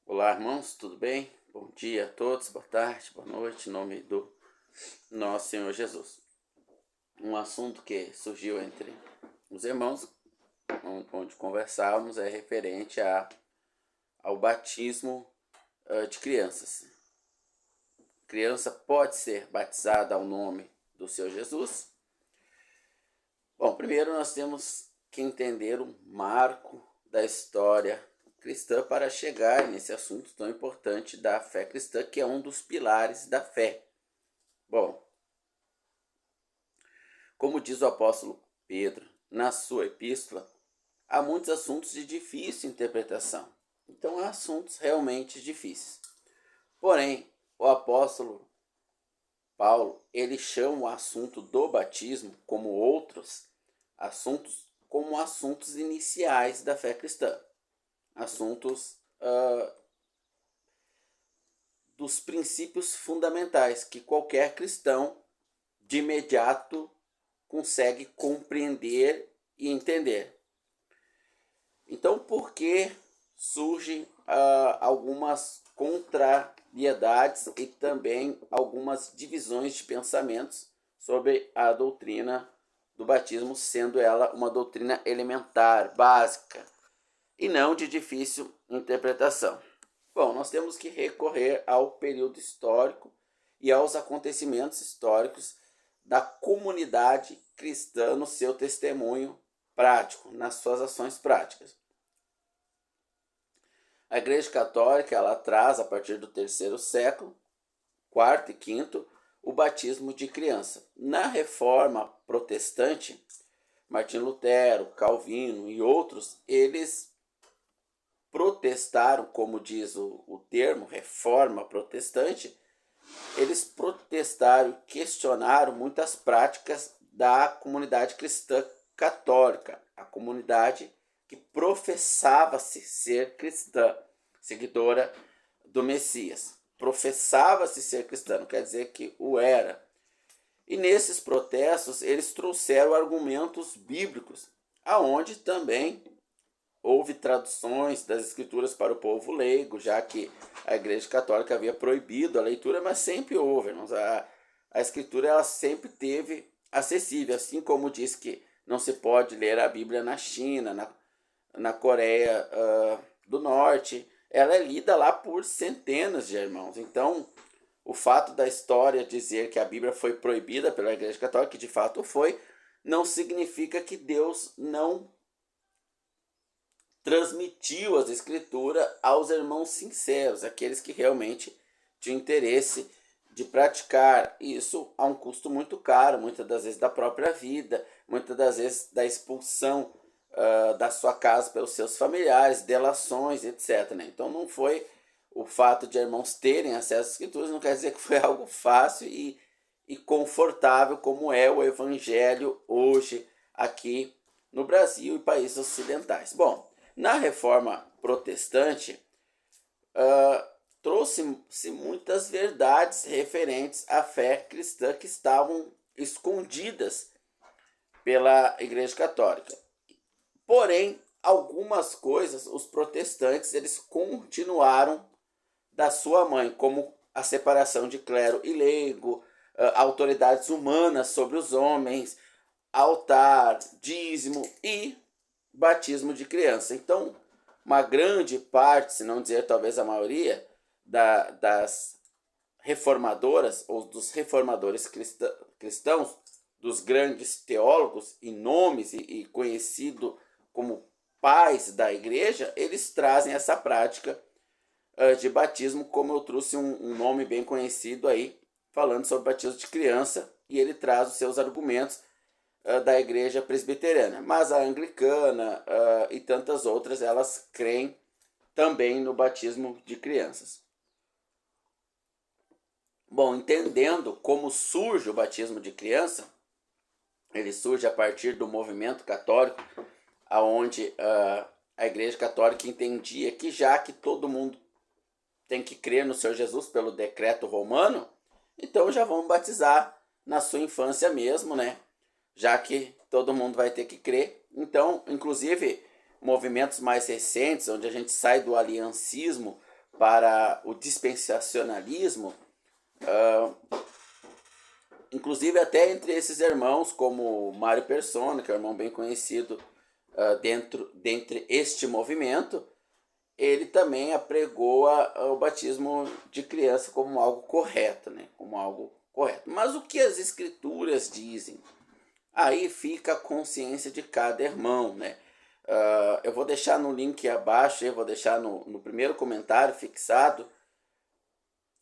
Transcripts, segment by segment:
Olá, irmãos, tudo bem? Bom dia a todos, boa tarde, boa noite, em nome do nosso Senhor Jesus. Um assunto que surgiu entre os irmãos, onde conversávamos, é referente ao batismo de crianças. Criança pode ser batizada ao nome do Senhor Jesus? Bom, primeiro nós temos que entender o marco da história cristã para chegar nesse assunto tão importante da fé cristã, que é um dos pilares da fé. Bom, como diz o apóstolo Pedro na sua epístola, há muitos assuntos de difícil interpretação. Então, há assuntos realmente difíceis. Porém, o apóstolo Paulo, ele chama o assunto do batismo, como outros assuntos, como assuntos iniciais da fé cristã. Assuntos dos princípios fundamentais que qualquer cristão de imediato consegue compreender e entender. Então, por que surgem algumas contrariedades e também algumas divisões de pensamentos sobre a doutrina do batismo, sendo ela uma doutrina elementar, básica, e não de difícil interpretação? Bom, nós temos que recorrer ao período histórico e aos acontecimentos históricos da comunidade cristã no seu testemunho prático, nas suas ações práticas. A Igreja Católica, ela traz a partir do terceiro século, quarto e quinto, o batismo de criança. Na Reforma Protestante, Martinho Lutero, Calvino e outros, eles protestaram, como diz o termo, Reforma Protestante, eles protestaram, questionaram muitas práticas da comunidade cristã católica, a comunidade que professava-se ser cristã, seguidora do Messias. Professava-se ser cristã, não quer dizer que o era. E nesses protestos eles trouxeram argumentos bíblicos, aonde também houve traduções das escrituras para o povo leigo, já que a Igreja Católica havia proibido a leitura, mas sempre houve, irmãos. A escritura ela sempre teve acessível, assim como diz que não se pode ler a Bíblia na China, na Coreia do Norte, ela é lida lá por centenas de irmãos. Então, o fato da história dizer que a Bíblia foi proibida pela Igreja Católica, que de fato foi, não significa que Deus não transmitiu as escrituras aos irmãos sinceros, aqueles que realmente tinham interesse de praticar isso a um custo muito caro, muitas das vezes da própria vida, muitas das vezes da expulsão da sua casa pelos seus familiares, delações, etc. Né? Então não foi o fato de irmãos terem acesso às escrituras, não quer dizer que foi algo fácil e confortável como é o evangelho hoje aqui no Brasil e países ocidentais. Bom, na Reforma Protestante, trouxe-se muitas verdades referentes à fé cristã que estavam escondidas pela Igreja Católica. Porém, algumas coisas os protestantes eles continuaram da sua mãe, como a separação de clero e leigo, autoridades humanas sobre os homens, altar, dízimo e batismo de criança. Então, uma grande parte, se não dizer talvez a maioria, das reformadoras ou dos reformadores cristãos, dos grandes teólogos e nomes e conhecido como pais da igreja, eles trazem essa prática de batismo, como eu trouxe um nome bem conhecido aí, falando sobre batismo de criança, e ele traz os seus argumentos da igreja presbiteriana. Mas a anglicana e tantas outras, elas creem também no batismo de crianças. Bom, entendendo como surge o batismo de criança, ele surge a partir do movimento católico, onde a igreja católica entendia que já que todo mundo tem que crer no Senhor Jesus pelo decreto romano, então já vamos batizar na sua infância mesmo, né? Já que todo mundo vai ter que crer. Então, inclusive, movimentos mais recentes, onde a gente sai do aliancismo para o dispensacionalismo, inclusive até entre esses irmãos, como Mário Persona, que é um irmão bem conhecido dentre este movimento, ele também apregou o batismo de criança como algo correto, né? Como algo correto. Mas o que as escrituras dizem? Aí fica a consciência de cada irmão, né? Eu vou deixar no link abaixo, eu vou deixar no primeiro comentário fixado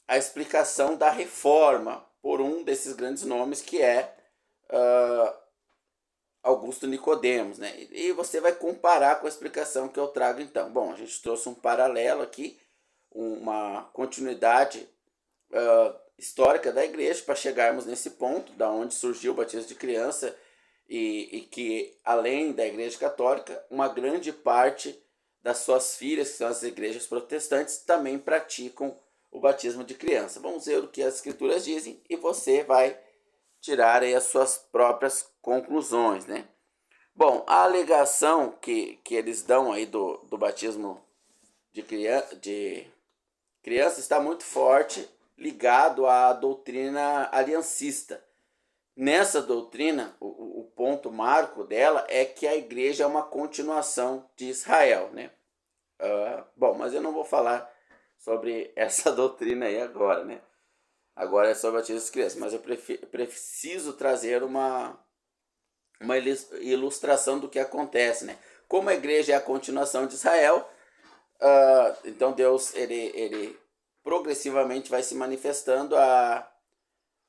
a explicação da reforma por um desses grandes nomes, que é Augusto Nicodemos, né? E você vai comparar com a explicação que eu trago então. Bom, a gente trouxe um paralelo aqui, uma continuidade histórica da igreja para chegarmos nesse ponto, da onde surgiu o batismo de criança e que, além da igreja católica, uma grande parte das suas filhas, que são as igrejas protestantes, também praticam o batismo de criança. Vamos ver o que as escrituras dizem e você vai tirar aí as suas próprias conclusões, né? Bom, a alegação que eles dão aí do batismo de criança está muito forte ligado à doutrina aliancista. Nessa doutrina, o ponto marco dela é que a igreja é uma continuação de Israel, né? Bom, mas eu não vou falar sobre essa doutrina aí agora, né? Agora é sobre batismo de crianças, mas eu preciso trazer uma ilustração do que acontece, né? Como a igreja é a continuação de Israel, então Deus ele progressivamente vai se manifestando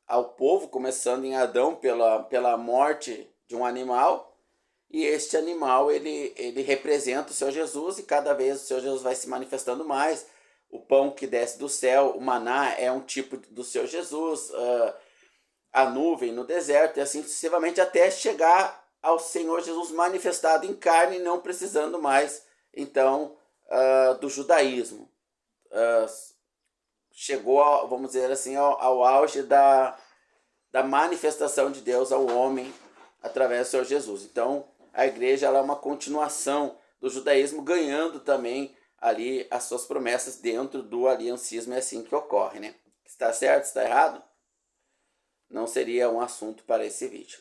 ao povo, começando em Adão pela morte de um animal, e este animal ele representa o Senhor Jesus, e cada vez o Senhor Jesus vai se manifestando mais. O pão que desce do céu, o maná, é um tipo do Senhor Jesus, a nuvem no deserto, e assim sucessivamente, até chegar ao Senhor Jesus manifestado em carne, não precisando mais, então, do judaísmo. Chegou, vamos dizer assim, ao auge da manifestação de Deus ao homem através do Senhor Jesus. Então, a igreja ela é uma continuação do judaísmo, ganhando também ali as suas promessas dentro do aliancismo. É assim que ocorre, né? Está certo? Está errado? Não seria um assunto para esse vídeo.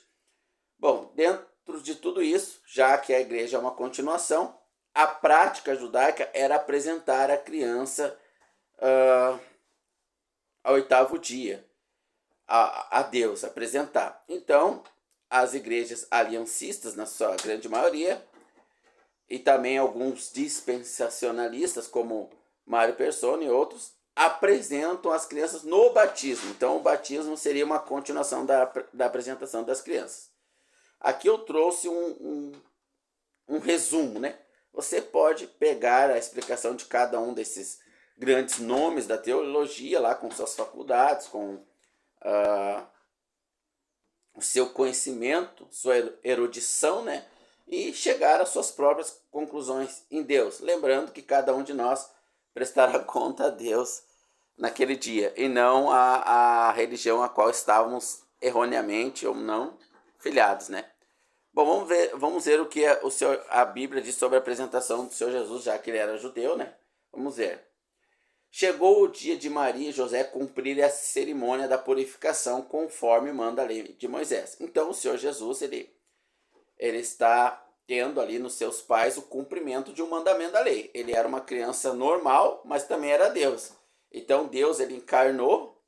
Bom, dentro de tudo isso, já que a igreja é uma continuação, a prática judaica era apresentar a criança ao 8º dia a Deus, apresentar. Então, as igrejas aliancistas, na sua grande maioria, e também alguns dispensacionalistas, como Mário Persona e outros, apresentam as crianças no batismo. Então, o batismo seria uma continuação da apresentação das crianças. Aqui eu trouxe um resumo, né? Você pode pegar a explicação de cada um desses grandes nomes da teologia, lá com suas faculdades, com o seu conhecimento, sua erudição, né? E chegar às suas próprias conclusões em Deus. Lembrando que cada um de nós prestará conta a Deus naquele dia, e não a religião a qual estávamos erroneamente ou não filiados, né? Bom, vamos ver o que a Bíblia diz sobre a apresentação do Senhor Jesus, já que ele era judeu, né? Vamos ver. Chegou o dia de Maria e José cumprirem a cerimônia da purificação, conforme manda a lei de Moisés. Então, o Senhor Jesus, ele está tendo ali nos seus pais o cumprimento de um mandamento da lei. Ele era uma criança normal, mas também era Deus. Então, Deus, ele encarnou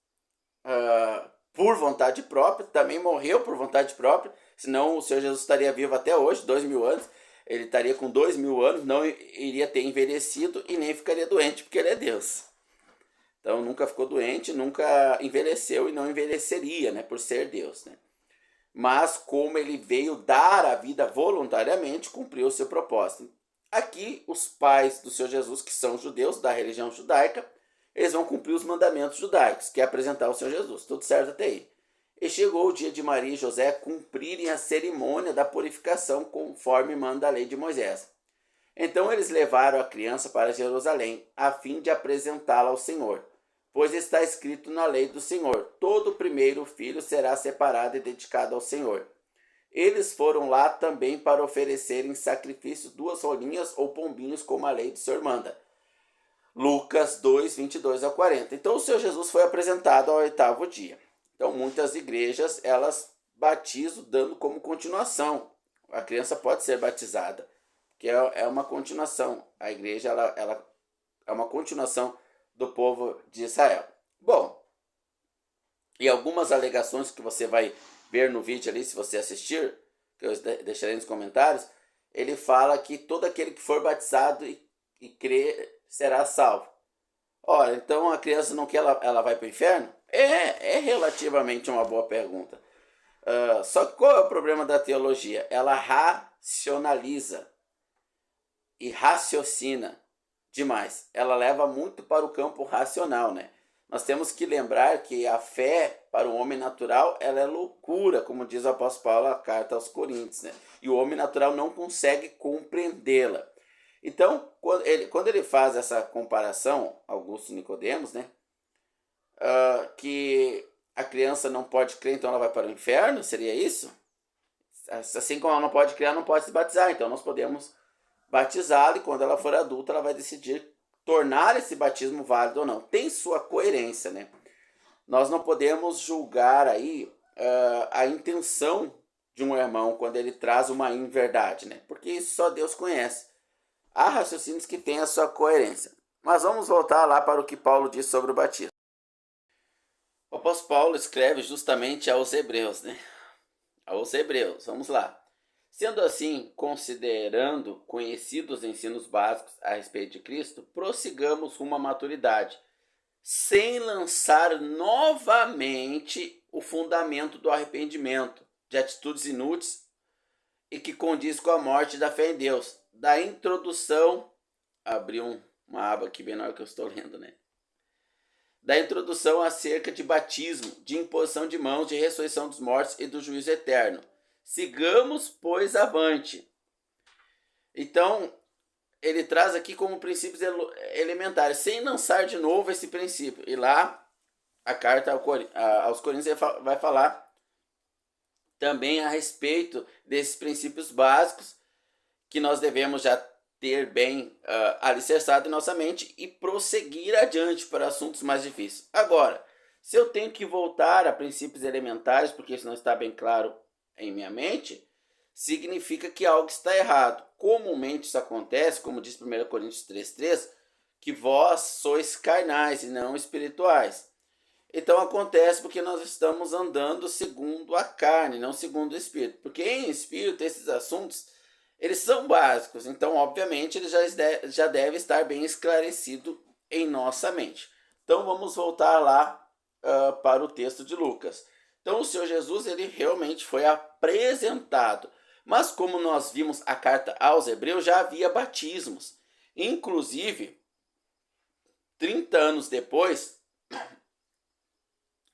por vontade própria, também morreu por vontade própria, senão o Senhor Jesus estaria vivo até hoje, 2000 anos, ele estaria com 2000 anos, não iria ter envelhecido e nem ficaria doente, porque ele é Deus. Então nunca ficou doente, nunca envelheceu e não envelheceria, né, por ser Deus, né? Mas como ele veio dar a vida voluntariamente, cumpriu o seu propósito. Aqui os pais do Senhor Jesus, que são judeus da religião judaica, eles vão cumprir os mandamentos judaicos, que é apresentar o Senhor Jesus. Tudo certo até aí. E chegou o dia de Maria e José cumprirem a cerimônia da purificação, conforme manda a lei de Moisés. Então eles levaram a criança para Jerusalém, a fim de apresentá-la ao Senhor. Pois está escrito na lei do Senhor: todo primeiro filho será separado e dedicado ao Senhor. Eles foram lá também para oferecerem sacrifício 2 rolinhas ou pombinhos, como a lei do Senhor manda. Lucas 2, 22 a 40. Então o Senhor Jesus foi apresentado ao 8º dia. Então muitas igrejas, elas batizam dando como continuação. A criança pode ser batizada, que é uma continuação. A igreja ela é uma continuação do povo de Israel. Bom, e algumas alegações que você vai ver no vídeo ali, se você assistir, que eu deixarei nos comentários, ele fala que todo aquele que for batizado e crer será salvo. Ora, então a criança não quer, ela vai para o inferno? É relativamente uma boa pergunta. Só que qual é o problema da teologia? Ela racionaliza e raciocina demais. Ela leva muito para o campo racional, né? Nós temos que lembrar que a fé para o homem natural, ela é loucura, como diz o apóstolo Paulo na carta aos Coríntios, né? E o homem natural não consegue compreendê-la. Então, quando ele faz essa comparação, Augusto Nicodemos, né? Que a criança não pode crer, então ela vai para o inferno, seria isso? Assim como ela não pode crer, ela não pode se batizar, então nós podemos batizá-la e quando ela for adulta, ela vai decidir tornar esse batismo válido ou não. Tem sua coerência, né? Nós não podemos julgar aí a intenção de um irmão quando ele traz uma inverdade, né? Porque isso só Deus conhece. Há raciocínios que têm a sua coerência. Mas vamos voltar lá para o que Paulo diz sobre o batismo. O apóstolo Paulo escreve justamente aos Hebreus, né? Aos Hebreus, vamos lá. Sendo assim, considerando conhecidos os ensinos básicos a respeito de Cristo, prossigamos rumo à maturidade, sem lançar novamente o fundamento do arrependimento, de atitudes inúteis e que condiz com a morte da fé em Deus. Da introdução, abri uma aba aqui bem na hora que eu estou lendo, né? Da introdução acerca de batismo, de imposição de mãos, de ressurreição dos mortos e do juízo eterno. Sigamos, pois, avante. Então, ele traz aqui como princípios elementares, sem lançar de novo esse princípio. E lá, a carta aos Coríntios vai falar também a respeito desses princípios básicos que nós devemos já ter bem alicerçado em nossa mente e prosseguir adiante para assuntos mais difíceis. Agora, se eu tenho que voltar a princípios elementares, porque isso não está bem claro em minha mente, significa que algo está errado. Comumente isso acontece, como diz 1 Coríntios 3,3, que vós sois carnais e não espirituais. Então acontece porque nós estamos andando segundo a carne, não segundo o espírito. Porque em espírito esses assuntos, eles são básicos. Então, obviamente, ele já deve estar bem esclarecido em nossa mente. Então vamos voltar lá para o texto de Lucas. Então o Senhor Jesus, ele realmente foi apresentado. Mas como nós vimos a carta aos Hebreus, já havia batismos. Inclusive, 30 anos depois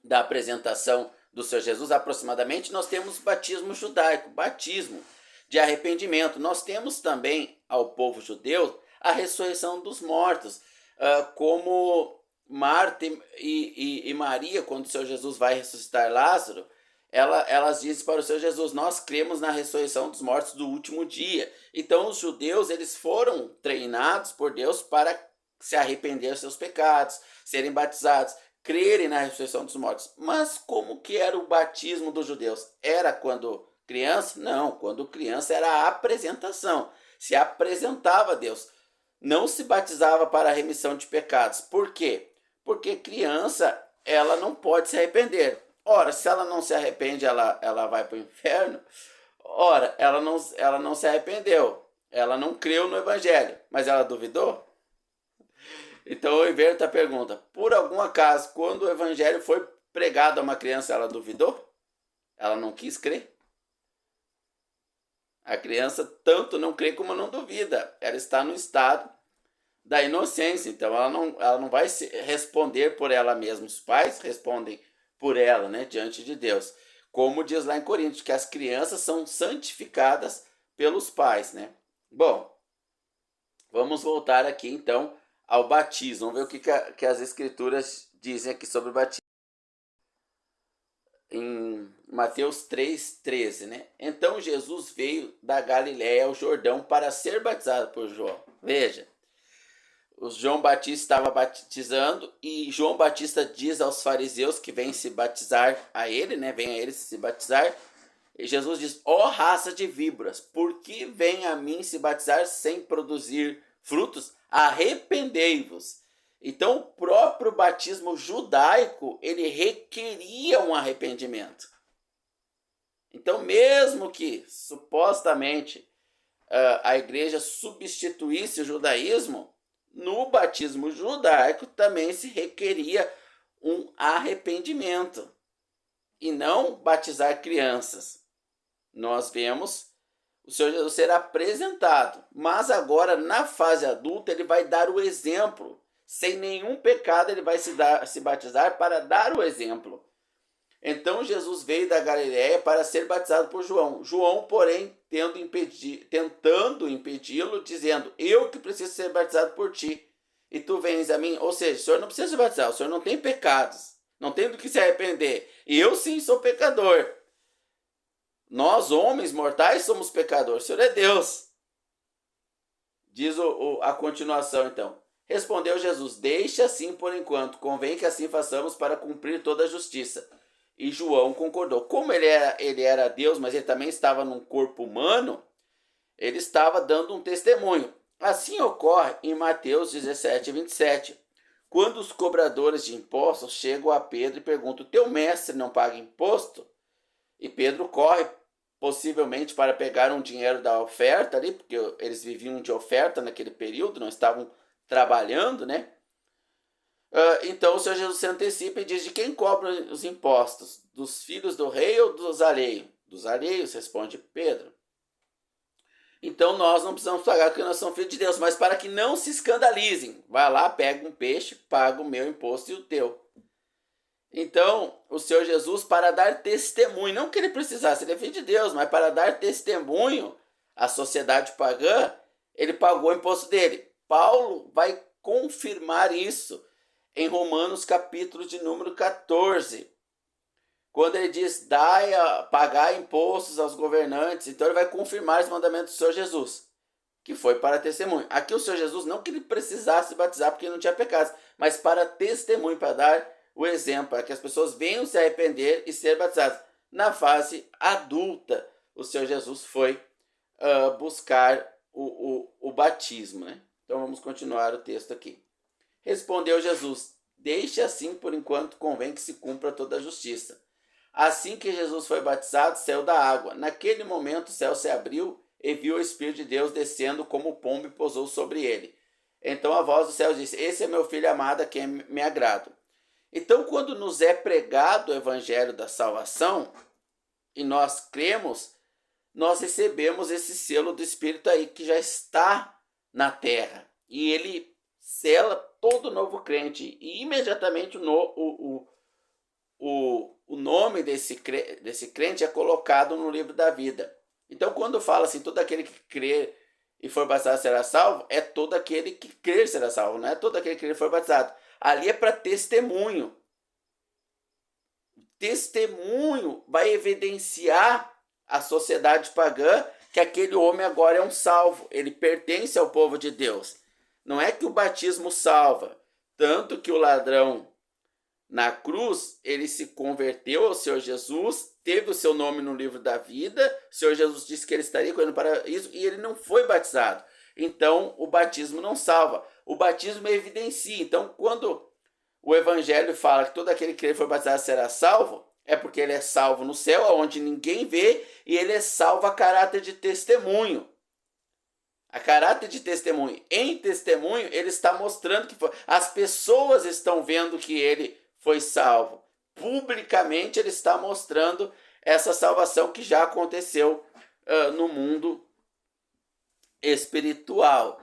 da apresentação do Senhor Jesus, aproximadamente, nós temos batismo judaico, batismo de arrependimento. Nós temos também ao povo judeu a ressurreição dos mortos, como Marta e Maria, quando o Senhor Jesus vai ressuscitar Lázaro, elas dizem para o Senhor Jesus, nós cremos na ressurreição dos mortos do último dia. Então os judeus, eles foram treinados por Deus para se arrepender dos seus pecados, serem batizados, crerem na ressurreição dos mortos. Mas como que era o batismo dos judeus? Era quando criança? Não, quando criança era a apresentação. Se apresentava a Deus. Não se batizava para a remissão de pecados. Por quê? Porque criança, ela não pode se arrepender. Ora, se ela não se arrepende, ela vai para o inferno. Ora, ela não se arrependeu. Ela não creu no evangelho. Mas ela duvidou? Então eu inverto a pergunta. Por algum acaso, quando o evangelho foi pregado a uma criança, ela duvidou? Ela não quis crer? A criança tanto não crê como não duvida. Ela está no estado da inocência. Então ela não vai responder por ela mesma. Os pais respondem por ela, né, diante de Deus. Como diz lá em Coríntios, que as crianças são santificadas pelos pais, né? Bom, vamos voltar aqui então ao batismo. Vamos ver o que as escrituras dizem aqui sobre o batismo. Em Mateus 3,13, né? Então Jesus veio da Galiléia ao Jordão para ser batizado por João. Veja, O João Batista estava batizando e João Batista diz aos fariseus que vêm se batizar a ele, né? Vem a ele se batizar. E Jesus diz: ó raça de víboras, por que vem a mim se batizar sem produzir frutos? Arrependei-vos. Então, o próprio batismo judaico, ele requeria um arrependimento. Então, mesmo que supostamente a igreja substituísse o judaísmo, no batismo judaico também se requeria um arrependimento e não batizar crianças. Nós vemos o Senhor Jesus ser apresentado, mas agora na fase adulta ele vai dar o exemplo. Sem nenhum pecado ele vai se batizar para dar o exemplo. Então Jesus veio da Galiléia para ser batizado por João. João, porém, tentando impedi-lo, dizendo: eu que preciso ser batizado por ti, e tu vens a mim. Ou seja, o Senhor não precisa se batizar, o Senhor não tem pecados, não tem do que se arrepender. E eu sim sou pecador. Nós, homens mortais, somos pecadores. O Senhor é Deus. Diz a continuação, então. Respondeu Jesus: deixa assim por enquanto, convém que assim façamos para cumprir toda a justiça. E João concordou. Como ele era Deus, mas ele também estava num corpo humano, ele estava dando um testemunho. Assim ocorre em Mateus 17, 27. Quando os cobradores de impostos chegam a Pedro e perguntam: teu mestre não paga imposto? E Pedro corre, possivelmente para pegar um dinheiro da oferta ali, porque eles viviam de oferta naquele período, não estavam trabalhando, né? Então o Senhor Jesus se antecipa e diz: de quem cobra os impostos? Dos filhos do rei ou dos alheios? Dos alheios, responde Pedro. Então nós não precisamos pagar porque nós somos filhos de Deus, mas para que não se escandalizem, vai lá, pega um peixe, paga o meu imposto e o teu. Então, o Senhor Jesus, para dar testemunho, não que ele precisasse, ele é filho de Deus, mas para dar testemunho à sociedade pagã, ele pagou o imposto dele. Paulo vai confirmar isso em Romanos capítulo de número 14, quando ele diz: pagar impostos aos governantes. Então ele vai confirmar esse mandamento do Senhor Jesus, que foi para testemunho. Aqui o Senhor Jesus, não que ele precisasse batizar porque ele não tinha pecados, mas para testemunho, para dar o exemplo, para que as pessoas venham se arrepender e ser batizadas. Na fase adulta, o Senhor Jesus foi buscar o batismo, né? Então vamos continuar o texto aqui. Respondeu Jesus: deixe assim por enquanto, convém que se cumpra toda a justiça. Assim que Jesus foi batizado, saiu da água. Naquele momento o céu se abriu e viu o Espírito de Deus descendo como pombo e pousou sobre ele. Então a voz do céu disse: esse é meu filho amado, a quem me agrado. Então, quando nos é pregado o evangelho da salvação e nós cremos, nós recebemos esse selo do Espírito aí que já está na terra. E ele sela todo novo crente. E imediatamente o nome desse crente é colocado no livro da vida. Então, quando fala assim, todo aquele que crê e for batizado será salvo, é todo aquele que crer será salvo, não é todo aquele que crer e for batizado. Ali é para testemunho. Testemunho vai evidenciar à sociedade pagã que aquele homem agora é um salvo. Ele pertence ao povo de Deus. Não é que o batismo salva. Tanto que o ladrão na cruz, ele se converteu ao Senhor Jesus, teve o seu nome no livro da vida, o Senhor Jesus disse que ele estaria com ele para isso, e ele não foi batizado. Então, o batismo não salva. O batismo evidencia. Então, quando o evangelho fala que todo aquele que for batizado será salvo, é porque ele é salvo no céu, onde ninguém vê, e ele é salvo a caráter de testemunho. A caráter de testemunho. Em testemunho, ele está mostrando que as pessoas estão vendo que ele foi salvo. Publicamente, ele está mostrando essa salvação que já aconteceu no mundo espiritual.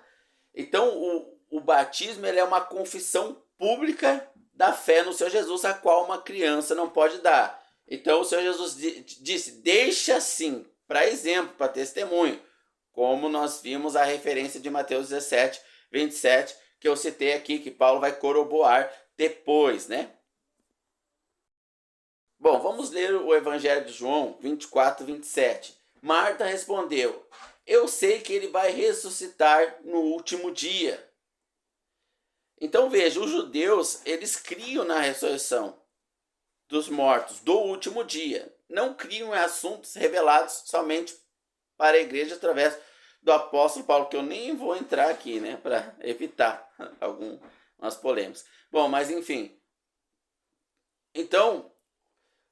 Então, o batismo ele é uma confissão pública da fé no Senhor Jesus, a qual uma criança não pode dar. Então, o Senhor Jesus disse: deixa assim, para exemplo, para testemunho, como nós vimos a referência de Mateus 17, 27, que eu citei aqui, que Paulo vai corroborar depois, né? Bom, vamos ler o Evangelho de João 24, 27. Marta respondeu: eu sei que ele vai ressuscitar no último dia. Então veja, os judeus, eles criam na ressurreição dos mortos do último dia. Não criam em assuntos revelados somente para a igreja através do apóstolo Paulo, que eu nem vou entrar aqui, né, para evitar algumas polêmicas. Bom, mas enfim. Então,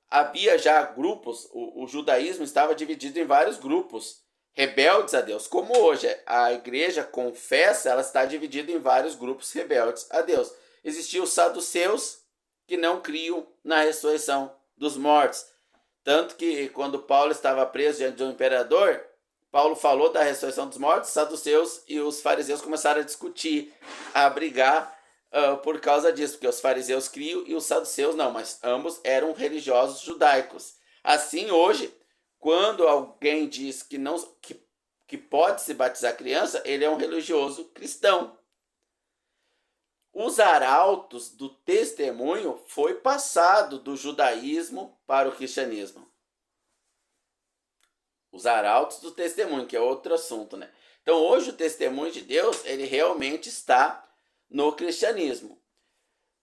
havia já grupos, o judaísmo estava dividido em vários grupos rebeldes a Deus. Como hoje a igreja confessa, ela está dividida em vários grupos rebeldes a Deus. Existiam os saduceus, que não criam na ressurreição dos mortos. Tanto que quando Paulo estava preso diante do imperador, Paulo falou da ressurreição dos mortos, os saduceus e os fariseus começaram a discutir, a brigar por causa disso, porque os fariseus criam e os saduceus não, mas ambos eram religiosos judaicos. Assim, hoje, quando alguém diz que pode se batizar criança, ele é um religioso cristão. Os arautos do testemunho foi passado do judaísmo para o cristianismo. Os arautos do testemunho, que é outro assunto, né? Então, hoje o testemunho de Deus, ele realmente está no cristianismo.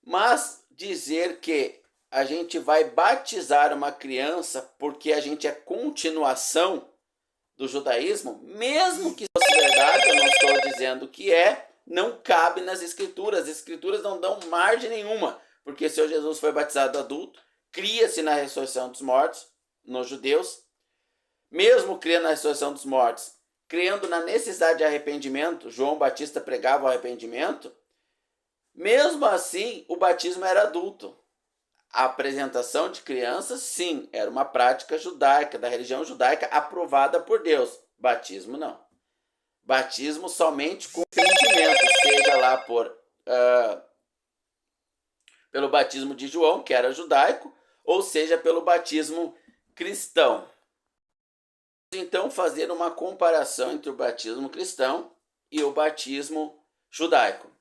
Mas dizer que a gente vai batizar uma criança porque a gente é continuação do judaísmo, mesmo que fosse verdade, eu não estou dizendo que não cabe nas escrituras. As escrituras não dão margem nenhuma, porque o Senhor Jesus foi batizado adulto, cria-se na ressurreição dos mortos, nos judeus, mesmo crendo na ressurreição dos mortos, crendo na necessidade de arrependimento, João Batista pregava o arrependimento, mesmo assim o batismo era adulto. A apresentação de crianças, sim, era uma prática judaica, da religião judaica, aprovada por Deus. Batismo, não. Batismo somente com arrependimento, seja lá pelo batismo de João, que era judaico, ou seja, pelo batismo cristão. Então, fazer uma comparação entre o batismo cristão e o batismo judaico.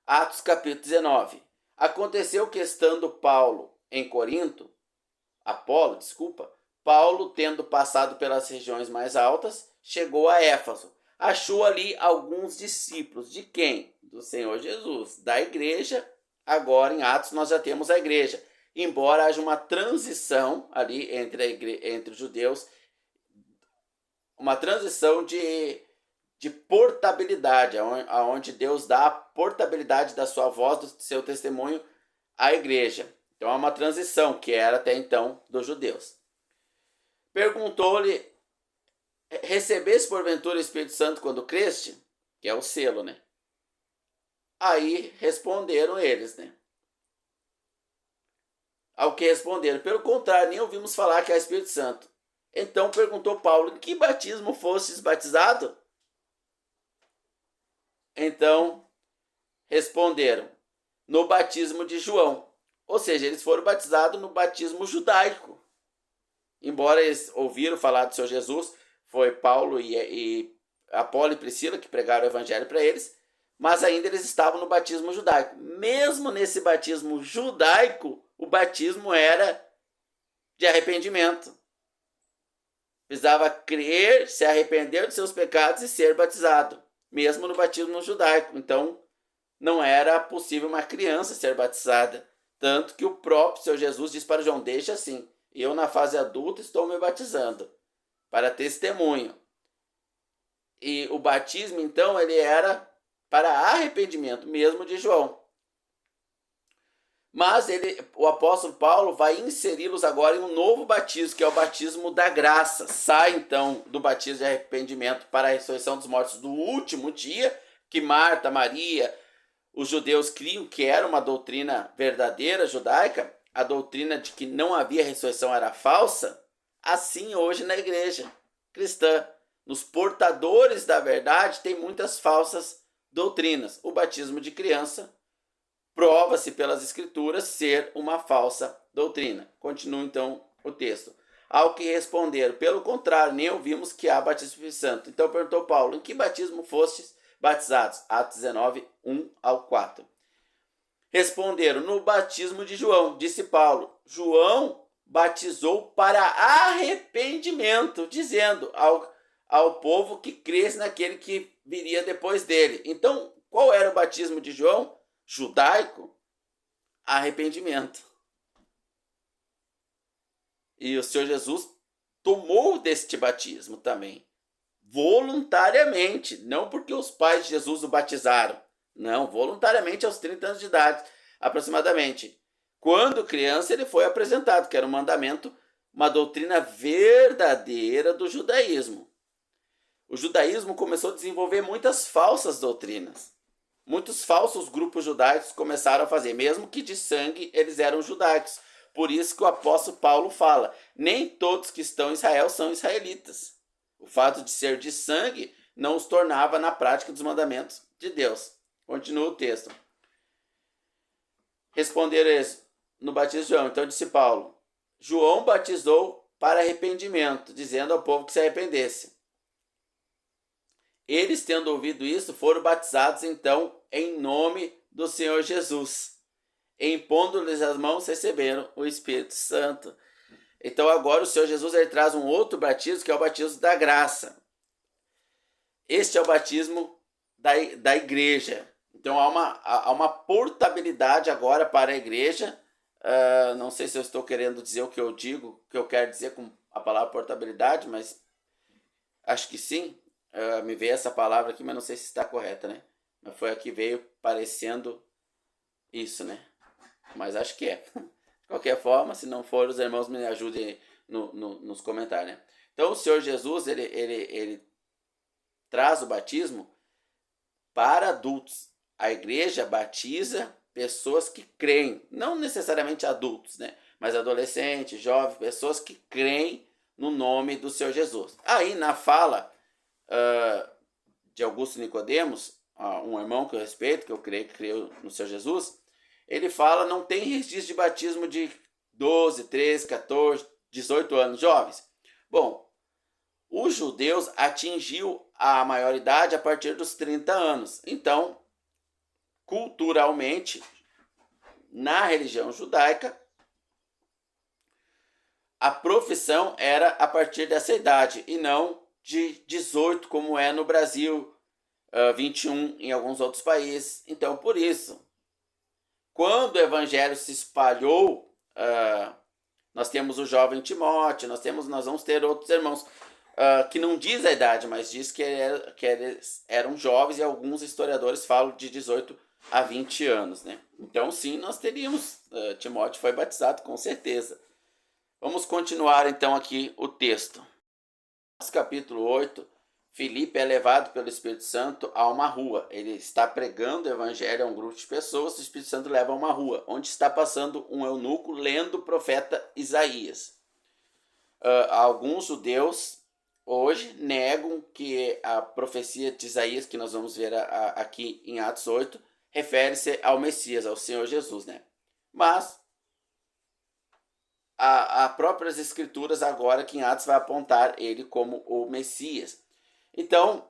Atos capítulo 19. Aconteceu que, estando Paulo em Corinto, Paulo, tendo passado pelas regiões mais altas, chegou a Éfeso. Achou ali alguns discípulos. De quem? Do Senhor Jesus, da igreja. Agora, em Atos, nós já temos a igreja. Embora haja uma transição ali entre os judeus, uma transição de portabilidade, onde Deus dá a portabilidade da sua voz, do seu testemunho à igreja. Então é uma transição que era até então dos judeus. Perguntou-lhe: recebeste porventura o Espírito Santo quando creste? Que é o selo, né? Aí responderam eles, né? Ao que responderam: pelo contrário, nem ouvimos falar que é o Espírito Santo. Então perguntou Paulo: em que batismo fostes batizado? Então responderam: no batismo de João. Ou seja, eles foram batizados no batismo judaico. Embora eles ouviram falar do Senhor Jesus, foi Paulo e Apolo e Priscila que pregaram o evangelho para eles, mas ainda eles estavam no batismo judaico. Mesmo nesse batismo judaico, o batismo era de arrependimento. Precisava crer, se arrepender dos seus pecados e ser batizado, mesmo no batismo judaico. Então, não era possível uma criança ser batizada. Tanto que o próprio Senhor Jesus diz para João: deixa assim, eu na fase adulta estou me batizando, para testemunho. E o batismo, então, ele era para arrependimento, mesmo de João. Mas o apóstolo Paulo vai inseri-los agora em um novo batismo, que é o batismo da graça. Sai, então, do batismo de arrependimento para a ressurreição dos mortos do último dia, que Marta, Maria, os judeus criam que era uma doutrina verdadeira judaica, a doutrina de que não havia ressurreição era falsa. Assim, hoje na igreja cristã, nos portadores da verdade, tem muitas falsas doutrinas. O batismo de criança prova-se pelas escrituras ser uma falsa doutrina. Continua então o texto. Ao que responderam: pelo contrário, nem ouvimos que há batismo do Espírito Santo. Então perguntou Paulo: em que batismo fostes batizados? Atos 19, 1 ao 4. Responderam: no batismo de João. Disse Paulo: João batizou para arrependimento, dizendo ao povo que cresce naquele que viria depois dele. Então, qual era o batismo de João? judaico, arrependimento. E o Senhor Jesus tomou deste batismo também, voluntariamente, não porque os pais de Jesus o batizaram, não, voluntariamente aos 30 anos de idade, aproximadamente. Quando criança ele foi apresentado, que era um mandamento, uma doutrina verdadeira do judaísmo. O judaísmo começou a desenvolver muitas falsas doutrinas. Muitos falsos grupos judaicos começaram a fazer, mesmo que de sangue eles eram judaicos. Por isso que o apóstolo Paulo fala, nem todos que estão em Israel são israelitas. O fato de ser de sangue não os tornava na prática dos mandamentos de Deus. Continua o texto. Responderam eles no batismo de João. Então disse Paulo, João batizou para arrependimento, dizendo ao povo que se arrependesse. Eles, tendo ouvido isso, foram batizados então em nome do Senhor Jesus. Impondo-lhes as mãos, receberam o Espírito Santo. Então agora o Senhor Jesus ele traz um outro batismo, que é o batismo da graça. Este é o batismo da igreja. Então há uma portabilidade agora para a igreja. Não sei se eu estou querendo dizer o que eu digo, o que eu quero dizer com a palavra portabilidade, mas acho que sim. Me veio essa palavra aqui, mas não sei se está correta, né? Mas foi a que veio parecendo isso, né? Mas acho que é. De qualquer forma, se não for, os irmãos me ajudem nos comentários, né? Então o Senhor Jesus, ele traz o batismo para adultos. A igreja batiza pessoas que creem, não necessariamente adultos, né? Mas adolescentes, jovens, pessoas que creem no nome do Senhor Jesus. Aí na fala de Augusto Nicodemos, um irmão que eu respeito, que eu creio que creu no Senhor Jesus, ele fala, não tem registro de batismo de 12, 13, 14, 18 anos, jovens. Bom, os judeus atingiu a maioridade a partir dos 30 anos. Então, culturalmente, na religião judaica, a profissão era a partir dessa idade e não de 18, como é no Brasil, 21 em alguns outros países. Então, por isso, quando o evangelho se espalhou, nós temos o jovem Timóteo, nós vamos ter outros irmãos que não diz a idade, mas diz que eles eram jovens, e alguns historiadores falam de 18 a 20 anos, né? Então sim, nós teríamos, Timóteo foi batizado com certeza. Vamos continuar então aqui o texto. Capítulo 8, Filipe é levado pelo Espírito Santo a uma rua. Ele está pregando o evangelho a um grupo de pessoas, o Espírito Santo leva a uma rua, onde está passando um eunuco lendo o profeta Isaías. Alguns judeus hoje negam que a profecia de Isaías, que nós vamos ver aqui em Atos 8, refere-se ao Messias, ao Senhor Jesus, né? Mas a próprias escrituras agora que em Atos vai apontar ele como o Messias. Então,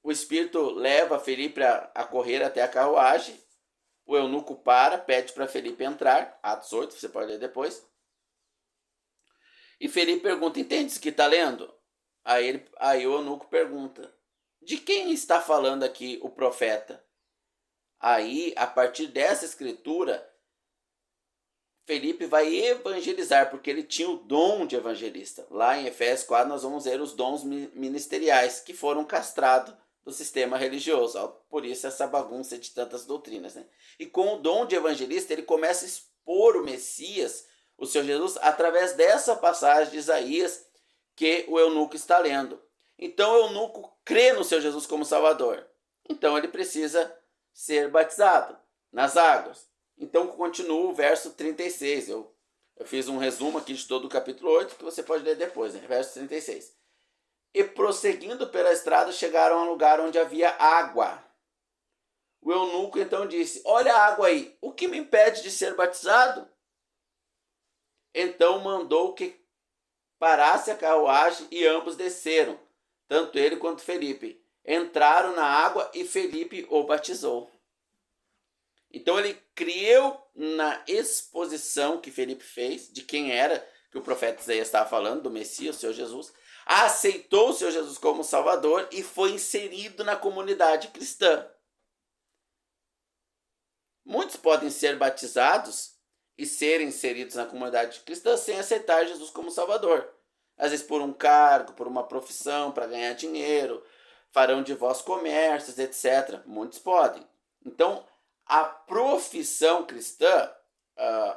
o Espírito leva Felipe a correr até a carruagem, o eunuco pede para Felipe entrar, Atos 8, você pode ler depois. E Felipe pergunta, entende o que está lendo? Aí o eunuco pergunta, de quem está falando aqui o profeta? Aí, a partir dessa escritura, Felipe vai evangelizar, porque ele tinha o dom de evangelista. Lá em Efésios 4 nós vamos ver os dons ministeriais que foram castrados do sistema religioso. Por isso essa bagunça de tantas doutrinas, né? E com o dom de evangelista ele começa a expor o Messias, o Senhor Jesus, através dessa passagem de Isaías que o eunuco está lendo. Então o eunuco crê no Senhor Jesus como Salvador. Então ele precisa ser batizado nas águas. Então continua o verso 36. Eu fiz um resumo aqui de todo o capítulo 8, que você pode ler depois, né? Verso 36. E prosseguindo pela estrada, chegaram a um lugar onde havia água. O eunuco então disse, olha a água aí, o que me impede de ser batizado? Então mandou que parasse a carruagem e ambos desceram, tanto ele quanto Felipe. Entraram na água e Felipe o batizou. Então ele creu na exposição que Felipe fez de quem era que o profeta Isaías estava falando, do Messias, o Senhor Jesus, aceitou o Senhor Jesus como Salvador e foi inserido na comunidade cristã. Muitos podem ser batizados e serem inseridos na comunidade cristã sem aceitar Jesus como Salvador. Às vezes por um cargo, por uma profissão, para ganhar dinheiro, farão de vós comércios, etc. Muitos podem. Então, a profissão cristã,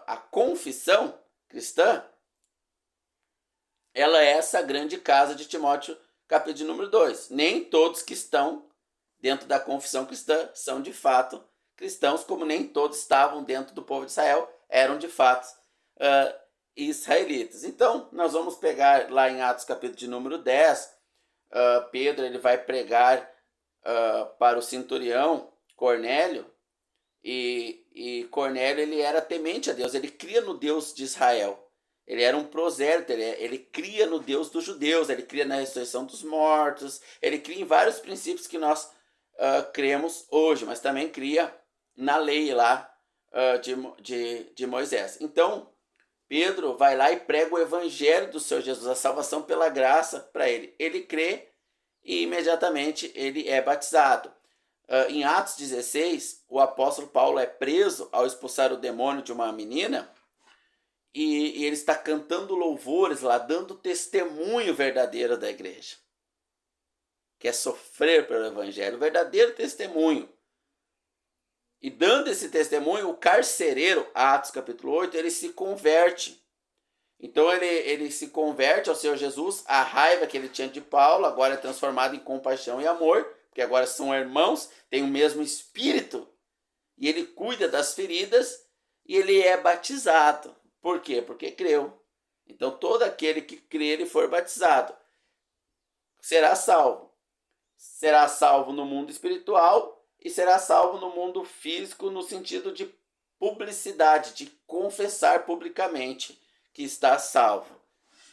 a confissão cristã, ela é essa grande casa de Timóteo, capítulo número 2. Nem todos que estão dentro da confissão cristã são de fato cristãos, como nem todos estavam dentro do povo de Israel, eram de fato israelitas. Então, nós vamos pegar lá em Atos capítulo de número 10, Pedro ele vai pregar para o centurião Cornélio, e Cornélio ele era temente a Deus, ele cria no Deus de Israel. Ele era um prosélito, ele cria no Deus dos judeus, ele cria na ressurreição dos mortos, ele cria em vários princípios que nós cremos hoje, mas também cria na lei lá de Moisés. Então, Pedro vai lá e prega o evangelho do Senhor Jesus, a salvação pela graça para ele. Ele crê e imediatamente ele é batizado. Em Atos 16, o apóstolo Paulo é preso ao expulsar o demônio de uma menina, e ele está cantando louvores lá, dando testemunho verdadeiro da igreja. Que é sofrer pelo evangelho, o verdadeiro testemunho. E dando esse testemunho, o carcereiro, Atos capítulo 8, ele se converte. Então ele se converte ao Senhor Jesus, a raiva que ele tinha de Paulo agora é transformada em compaixão e amor, porque agora são irmãos, têm o mesmo espírito, e ele cuida das feridas, e ele é batizado. Por quê? Porque creu. Então todo aquele que crer e for batizado será salvo. Será salvo no mundo espiritual e será salvo no mundo físico, no sentido de publicidade, de confessar publicamente que está salvo.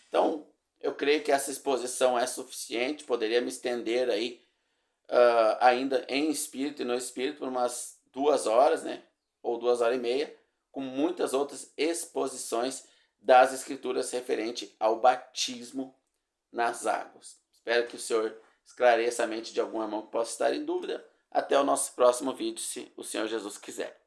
Então, eu creio que essa exposição é suficiente, poderia me estender aí ainda em espírito e no espírito por umas 2 horas, né? Ou 2 horas e meia, com muitas outras exposições das escrituras referente ao batismo nas águas. Espero que o Senhor esclareça a mente de algum irmão que possa estar em dúvida. Até o nosso próximo vídeo, se o Senhor Jesus quiser.